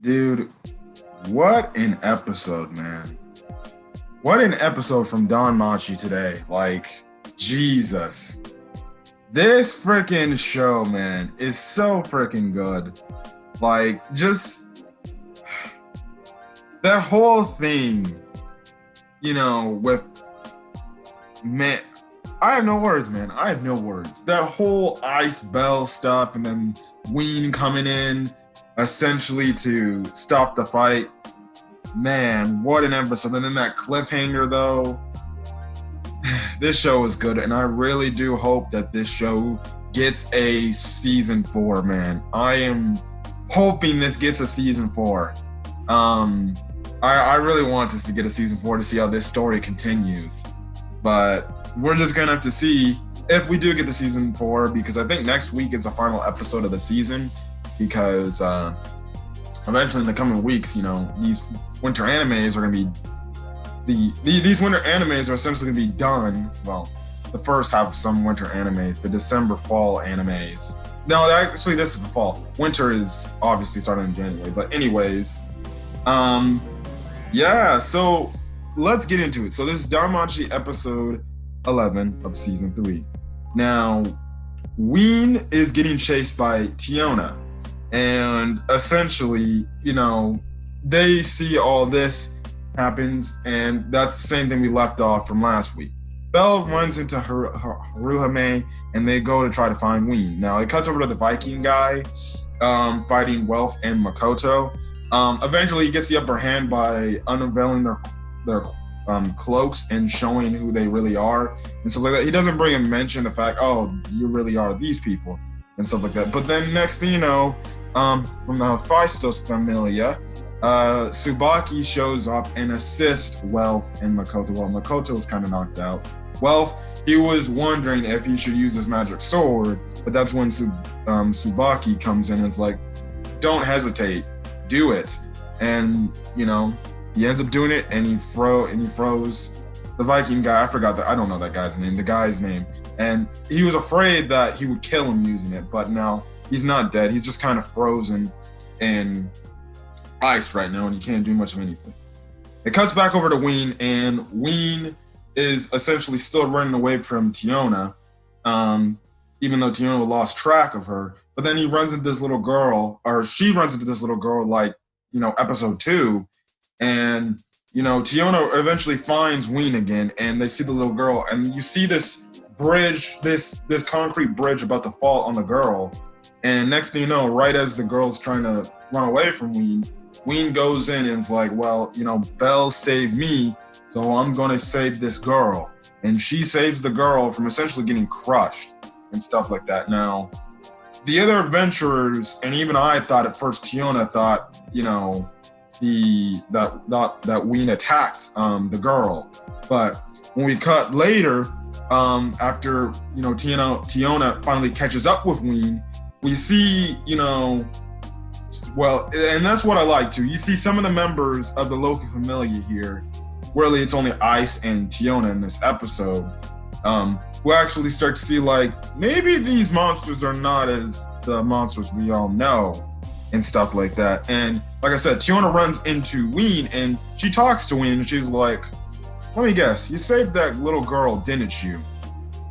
Dude, what an episode, man. What an episode from Danmachi today. Like, Jesus. This freaking show, man, is so freaking good. Like, just that whole thing, with man. I have no words, man. I have no words. That whole Ice Bell stuff and then Ween coming in essentially to stop the fight. Man, what an episode. And then that cliffhanger, though. This show is good, and I really do hope that this show gets a season 4, man. I am hoping this gets a season 4. I really want this to get a season 4 to see how this story continues. But we're just going to have to see if we do get the season 4, because I think next week is the final episode of the season, because eventually in the coming weeks, these winter animes are going to be these winter animes are essentially going to be done. Well, the first half of some winter animes, the December fall animes. No, actually, this is the fall. Winter is obviously starting in January. But anyways, yeah, so let's get into it. So this is Danmachi episode 11 of season 3. Now, Ween is getting chased by Tiona, and essentially, they see all this happens, and that's the same thing we left off from last week. Belle runs into Haruhime, and they go to try to find Ween. Now, it cuts over to the Viking guy fighting Wealth and Makoto. Eventually, he gets the upper hand by unveiling their cloaks and showing who they really are and stuff like that. He doesn't bring and mention the fact, oh, you really are these people and stuff like that. But then next thing you know, from the Hephaestus familia, Tsubaki shows up and assists Wealth and Makoto. Well, Makoto was kind of knocked out. Wealth, he was wondering if he should use his magic sword, but that's when Tsubaki comes in and is like, don't hesitate, do it. And, he ends up doing it, and he froze the Viking guy. I don't know that guy's name, the guy's name. And he was afraid that he would kill him using it, but no, he's not dead. He's just kind of frozen in ice right now, and he can't do much of anything. It cuts back over to Ween, and Ween is essentially still running away from Tiona, even though Tiona lost track of her. But then he runs into this little girl, or she runs into this little girl, like, episode 2. And, Tiona eventually finds Ween again, and they see the little girl, and you see this bridge, this concrete bridge about to fall on the girl. And next thing you know, right as the girl's trying to run away from Ween goes in and is like, well, Belle saved me, so I'm going to save this girl. And she saves the girl from essentially getting crushed and stuff like that. Now, the other adventurers, and even I thought at first, Tiona thought, that Ween attacked the girl. But when we cut later, after Tiona finally catches up with Ween, we see well, and that's what I like too. You see some of the members of the local familia here. Really, it's only Ice and Tiona in this episode. We actually start to see, like, maybe these monsters are not as the monsters we all know and stuff like that. And like I said, Tiona runs into Ween, and she talks to Ween, and she's like, let me guess, you saved that little girl, didn't you?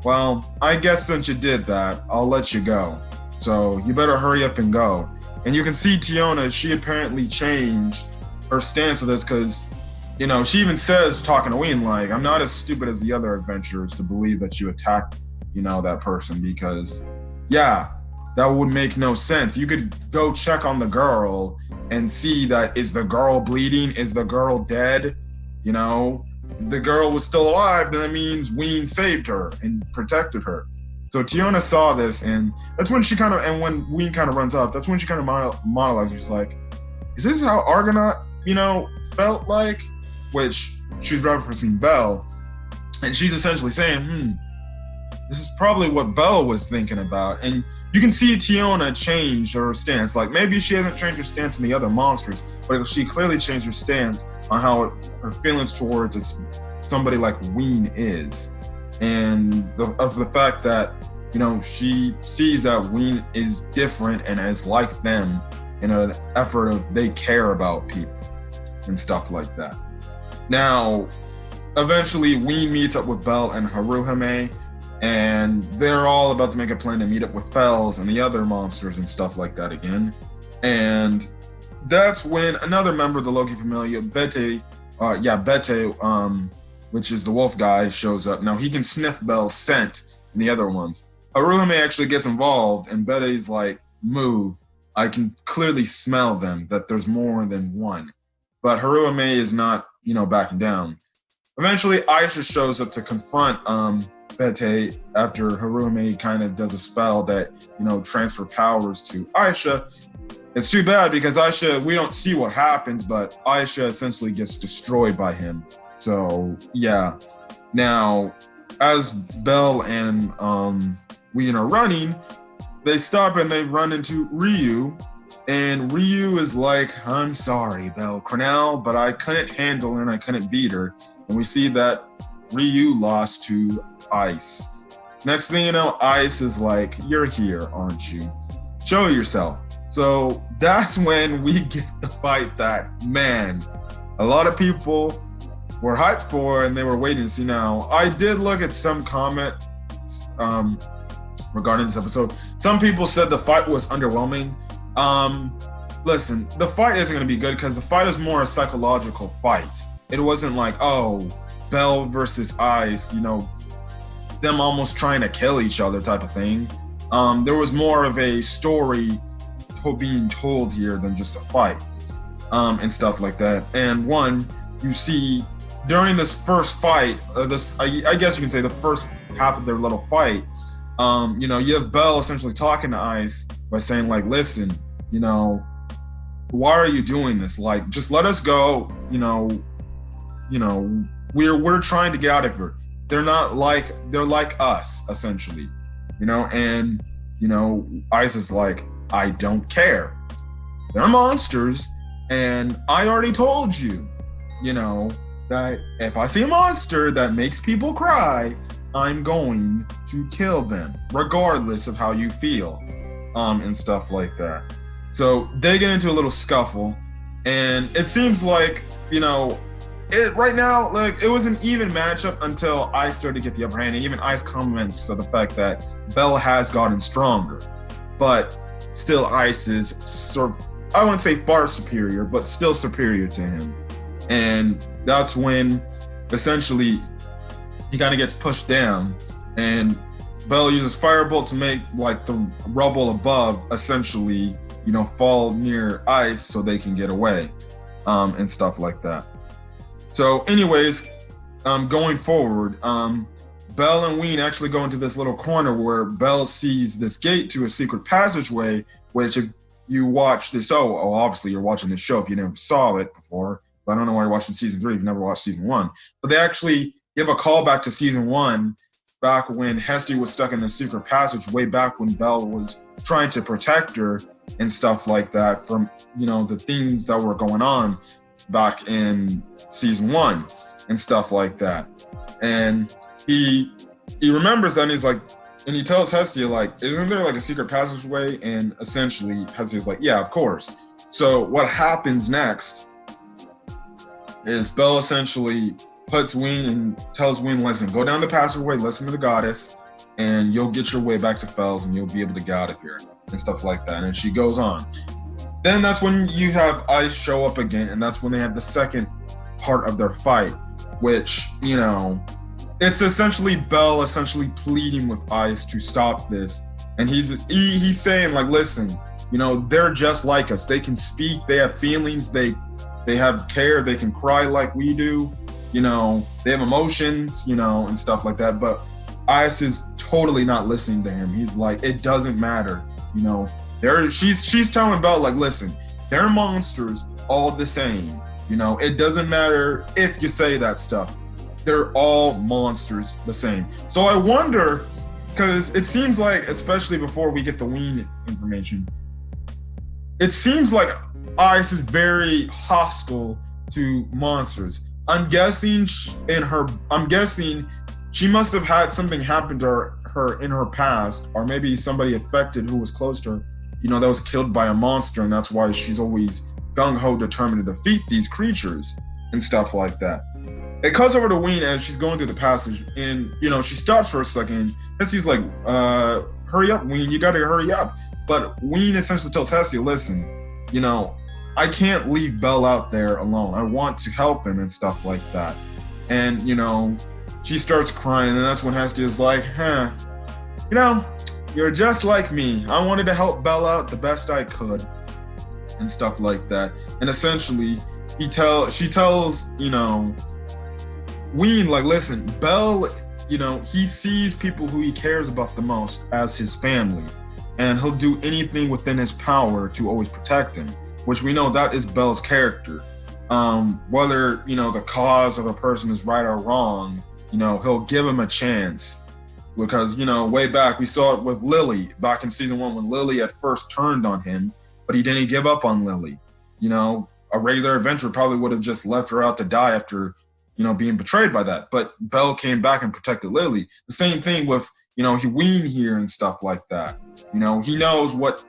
Well, I guess since you did that, I'll let you go. So you better hurry up and go. And you can see Tiona, she apparently changed her stance with this, because, she even says, talking to Ween, like, I'm not as stupid as the other adventurers to believe that you attacked, that person, because, yeah, that would make no sense. You could go check on the girl and see that, is the girl bleeding? Is the girl dead? If the girl was still alive, then that means Ween saved her and protected her. So Tiona saw this, and that's when and when Ween kind of runs off, that's when she kind of monologues. She's like, is this how Argonaut, felt like? Which she's referencing Belle. And she's essentially saying, this is probably what Belle was thinking about. And you can see Tiona change her stance. Like, maybe she hasn't changed her stance in the other monsters, but she clearly changed her stance on how her feelings towards somebody like Ween is. And of the fact that, she sees that Ween is different and is like them, in an effort of they care about people and stuff like that. Now, eventually, Ween meets up with Belle and Haruhime, and they're all about to make a plan to meet up with Fells and the other monsters and stuff like that again. And that's when another member of the Loki Familia, Bete, which is the wolf guy, shows up. Now, he can sniff Belle's scent and the other ones. Haruhime actually gets involved, and Bete's like, move. I can clearly smell them, that there's more than one. But Haruhime is not, backing down. Eventually, Aisha shows up to confront Bete after Haruhime kind of does a spell that, transfer powers to Aisha. It's too bad because Aisha, we don't see what happens, but Aisha essentially gets destroyed by him. So, yeah. Now, as Belle and Ween are running, they stop and they run into Ryu. And Ryu is like, I'm sorry, Belle Cornell, but I couldn't handle her and I couldn't beat her. And we see that Ryu lost to Ice. Next thing you know, Ice is like, you're here, aren't you? Show yourself. So that's when we get the fight that, man, a lot of people were hyped for and they were waiting to see. Now, I did look at some comments regarding this episode. Some people said the fight was underwhelming. Listen, the fight isn't going to be good because the fight is more a psychological fight. It wasn't like, oh, Belle versus Ice, them almost trying to kill each other type of thing. There was more of a story being told here than just a fight, and stuff like that. And one, you see during this first fight, I guess you can say the first half of their little fight, you have Belle essentially talking to Ice by saying like, listen, why are you doing this? Like, just let us go. We're trying to get out of here. They're like us, essentially, and Ice is like, I don't care. They're monsters, and I already told you, that if I see a monster that makes people cry, I'm going to kill them, regardless of how you feel, and stuff like that. So they get into a little scuffle, and it seems like, right now, like, it was an even matchup until I started to get the upper hand, and even Ice comments of the fact that Belle has gotten stronger, but still Ice is I wouldn't say far superior, but still superior to him. And that's when essentially he kind of gets pushed down, and Belle uses Firebolt to make like the rubble above essentially, fall near Ice so they can get away, and stuff like that. So anyways, going forward, Belle and Ween actually go into this little corner where Belle sees this gate to a secret passageway, which if you watch this, obviously you're watching this show if you never saw it before, but I don't know why you're watching season 3 if you've never watched season 1. But they actually give a callback to season 1, back when Hesty was stuck in the secret passage, way back when Belle was trying to protect her and stuff like that from, the things that were going on back in season 1 and stuff like that. And he remembers that, and he's like, and he tells Hestia, like, isn't there like a secret passageway? And essentially Hestia's like, yeah, of course. So what happens next is Belle essentially puts Ween and tells Ween, listen, go down the passageway, listen to the goddess, and you'll get your way back to Fells and you'll be able to get out of here and stuff like that. And she goes on. Then that's when you have Ice show up again, and that's when they have the second part of their fight, which, it's essentially Belle essentially pleading with Ice to stop this. And he's saying, like, listen, they're just like us. They can speak, they have feelings, they have care, they can cry like we do, they have emotions, and stuff like that. But Ice is totally not listening to him. He's like, it doesn't matter, she's telling Belle, like, listen, they're monsters all the same. It doesn't matter if you say that stuff. They're all monsters the same. So I wonder, because it seems like, especially before we get the Ween information, it seems like Ice is very hostile to monsters. I'm guessing she must have had something happen to her in her past, or maybe somebody affected who was close to her that was killed by a monster, and that's why she's always gung-ho determined to defeat these creatures and stuff like that. It cuts over to Ween as she's going through the passage, and she stops for a second. Hestio's like, hurry up, Ween, you gotta hurry up. But Ween essentially tells Hestia, listen, I can't leave Belle out there alone. I want to help him and stuff like that. And she starts crying, and that's when Hestia's like, you're just like me. I wanted to help Belle out the best I could and stuff like that. And essentially she tells Ween, like, listen, Belle, he sees people who he cares about the most as his family, and he'll do anything within his power to always protect him, which we know that is Belle's character. Whether, the cause of a person is right or wrong, he'll give him a chance. Because, way back, we saw it with Lily back in season 1 when Lily at first turned on him, but he didn't give up on Lily. A regular adventurer probably would have just left her out to die after being betrayed by that. But Belle came back and protected Lily. The same thing with, Ween here and stuff like that. He knows what,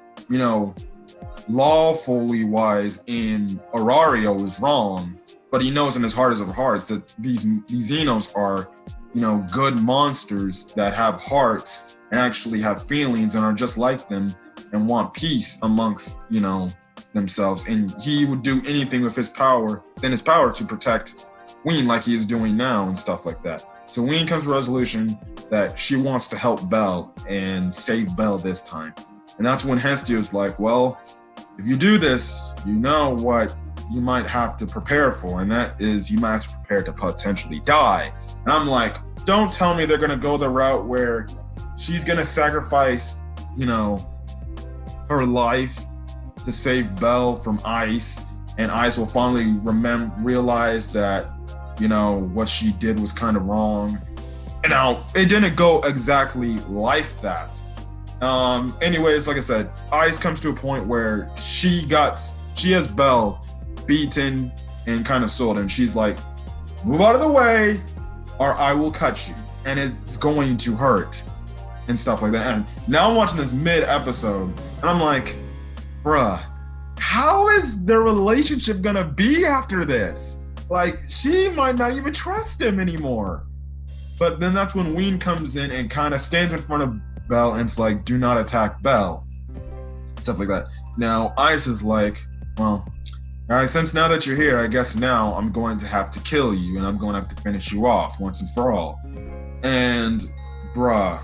lawfully wise in Aurario is wrong, but he knows in his heart of hearts that these Xenos are, good monsters that have hearts and actually have feelings and are just like them and want peace amongst, themselves. And he would do anything within his power to protect Ween like he is doing now and stuff like that. So Ween comes to a resolution that she wants to help Belle and save Belle this time. And that's when Hestia is like, well, if you do this, you know what you might have to prepare for, and that is you might have to prepare to potentially die. And I'm like, don't tell me they're going to go the route where she's going to sacrifice, her life to save Belle from Ice, and Ice will finally realize that, what she did was kind of wrong. And now, it didn't go exactly like that. Anyways, like I said, Ice comes to a point where she has Belle beaten and kind of sold, and she's like, move out of the way or I will cut you, and it's going to hurt and stuff like that. And now I'm watching this mid-episode, and I'm like, bruh, how is their relationship gonna be after this? Like, she might not even trust him anymore. But then that's when Ween comes in and kind of stands in front of Belle and it's like, do not attack Belle. Stuff like that. Now, Ice is like, well, all right, since now that you're here, I guess now I'm going to have to kill you and I'm going to have to finish you off once and for all. And, bruh,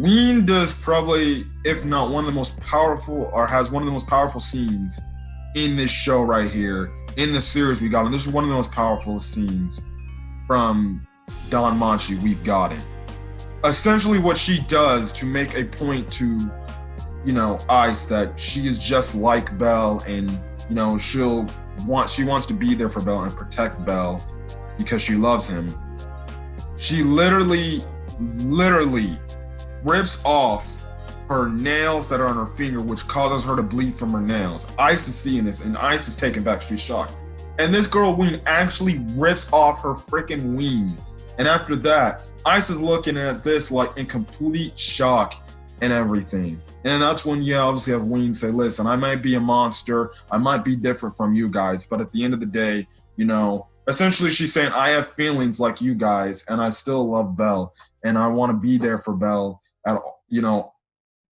Ween does probably, if not one of the most powerful, or has one of the most powerful scenes in this show right here, in the series we got. And this is one of the most powerful scenes from Danmachi we've gotten. Essentially what she does to make a point to, Ice that she is just like Belle and, she wants to be there for Belle and protect Belle because she loves him. She literally rips off her nails that are on her finger, which causes her to bleed from her nails. Ice is seeing this, and Ice is taken back. She's shocked. And this girl, Ween, actually rips off her freaking wing. And after that, Ice is looking at this like in complete shock and everything. And that's when you obviously have Ween say, listen, I might be a monster. I might be different from you guys. But at the end of the day, essentially she's saying, I have feelings like you guys, and I still love Belle. And I want to be there for Belle at,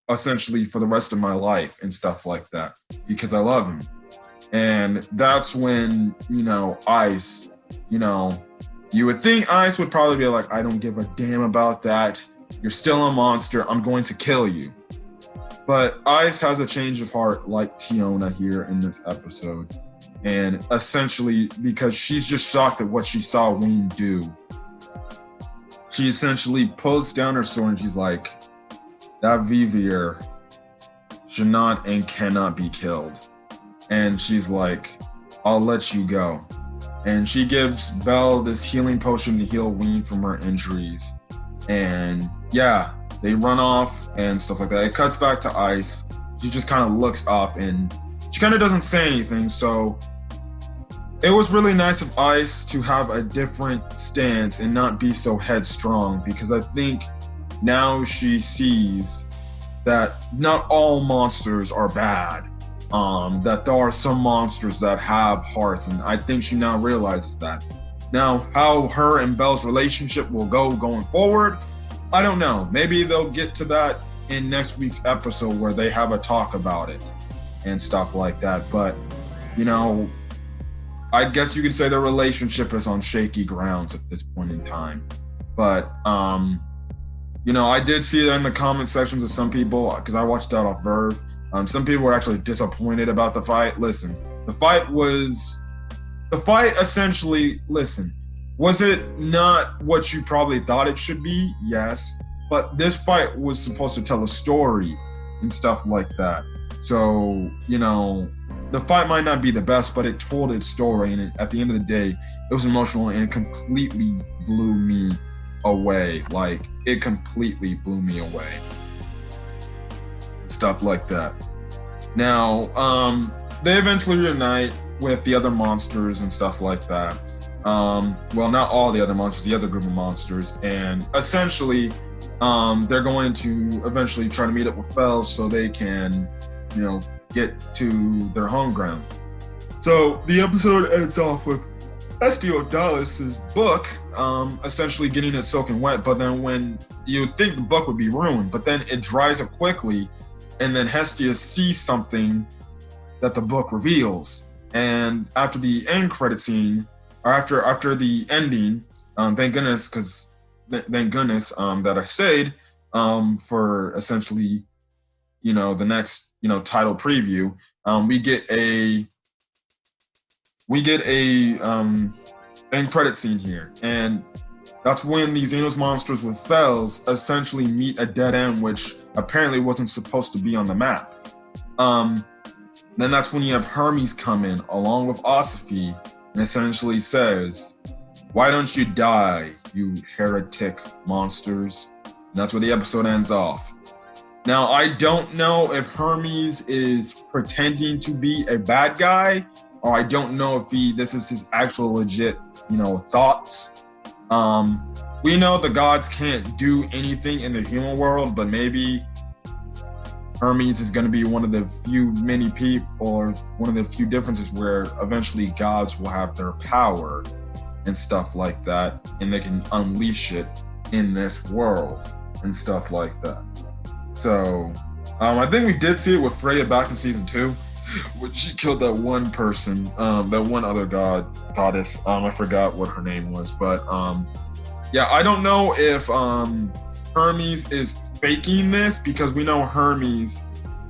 essentially for the rest of my life and stuff like that because I love him. And that's when, Ice, you would think Ice would probably be like, I don't give a damn about that. You're still a monster. I'm going to kill you. But Ice has a change of heart like Tiona here in this episode. And essentially, because she's just shocked at what she saw Ween do, she essentially pulls down her sword and she's like, that Vivier should not and cannot be killed. And she's like, I'll let you go. And she gives Belle this healing potion to heal Ween from her injuries. And yeah, they run off and stuff like that. It cuts back to Ice. She just kind of looks up and she kind of doesn't say anything. So it was really nice of Ice to have a different stance and not be so headstrong, because I think now she sees that not all monsters are bad. That there are some monsters that have hearts, and I think she now realizes that. Now, how her and Belle's relationship will go going forward, I don't know. Maybe they'll get to that in next week's episode where they have a talk about it and stuff like that. But, you know, I guess you could say their relationship is on shaky grounds at this point in time. But, you know, I did see that in the comment sections of some people, because I watched that off Verve. Some people were actually disappointed about the fight. Listen, the fight essentially, listen, was it not what you probably thought it should be? Yes. But this fight was supposed to tell a story and stuff like that. So, you know, the fight might not be the best, but it told its story. And at the end of the day, it was emotional and it completely blew me away. Like, it completely blew me away. Stuff like that. Now, they eventually reunite with the other monsters and stuff like that. Well, not all the other monsters, the other group of monsters. And essentially, they're going to eventually try to meet up with Fells so they can, you know, get to their home ground. So the episode ends off with Hestiodalis's book essentially getting it soaking wet, but then when you would think the book would be ruined, but then it dries up quickly, and then Hestia sees something that the book reveals. And after the end credit scene, or after the ending, thank goodness that I stayed for essentially, you know, the next, you know, title preview. We get a end credit scene here, and that's when the Xenos monsters with Fells essentially meet a dead end, which apparently wasn't supposed to be on the map. Then that's when you have Hermes come in along with Ossify and essentially says, "Why don't you die, you heretic monsters?" And that's where the episode ends off. Now, I don't know if Hermes is pretending to be a bad guy, or I don't know if this is his actual legit, you know, thoughts. We know the gods can't do anything in the human world, but maybe Hermes is going to be one of the many people, or one of the few differences where eventually gods will have their power and stuff like that, and they can unleash it in this world and stuff like that. So, I think we did see it with Freya back in season 2, when she killed that one person, that one other goddess. I forgot what her name was, but yeah, I don't know if Hermes is faking this, because we know Hermes,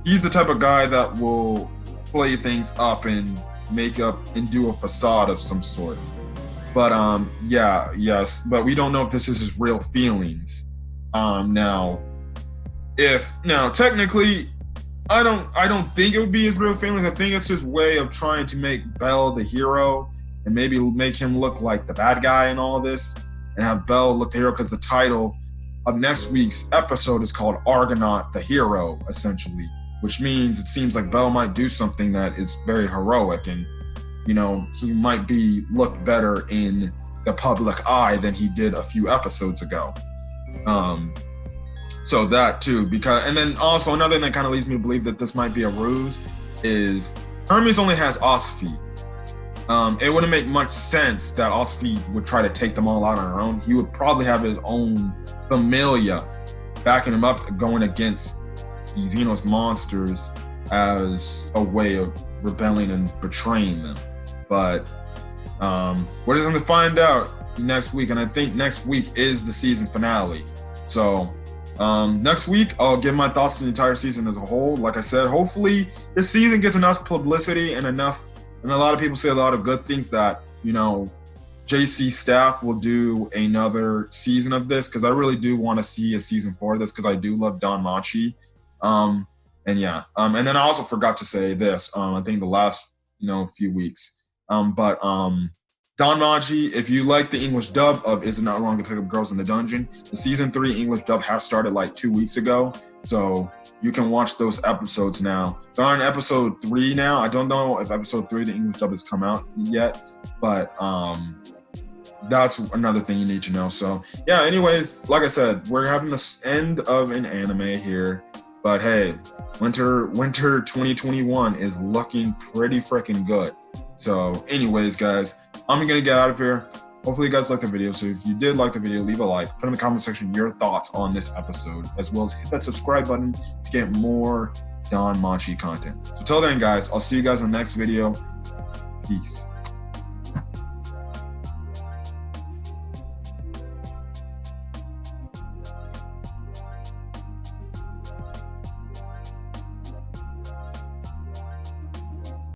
he's the type of guy that will play things up and make up and do a facade of some sort. But but we don't know if this is his real feelings. Now technically, I don't think it would be his real feelings. I think it's his way of trying to make Belle the hero and maybe make him look like the bad guy in all of this, and have Belle look the hero, because the title of next week's episode is called Argonaut the Hero, essentially, which means it seems like Belle might do something that is very heroic, and, you know, he might be looked better in the public eye than he did a few episodes ago. So that too, and then also another thing that kind of leads me to believe that this might be a ruse is Hermes only has Ossify. It wouldn't make much sense that Ossify would try to take them all out on her own. He would probably have his own familia backing him up, going against the Xenos monsters as a way of rebelling and betraying them. But we're just going to find out next week, and I think next week is the season finale. So next week, I'll give my thoughts on the entire season as a whole. Like I said, hopefully this season gets enough publicity and a lot of people say a lot of good things that, you know, JC staff will do another season of this, because I really do want to see a season 4 of this, because I do love Danmachi. And then I also forgot to say this, I think the last, you know, few weeks. Danmachi, if you like the English dub of Is It Not Wrong to Pick Up Girls in the Dungeon, the season 3 English dub has started like 2 weeks ago. So you can watch those episodes now. They're on episode 3 now. I don't know if episode 3, the English dub, has come out yet, but that's another thing you need to know. So yeah, anyways, like I said, we're having the end of an anime here. But hey, winter 2021 is looking pretty freaking good. So anyways, guys, I'm gonna get out of here. Hopefully you guys liked the video. So if you did like the video, leave a like. Put in the comment section your thoughts on this episode, as well as hit that subscribe button to get more Danmachi content. So till then, guys, I'll see you guys in the next video. Peace.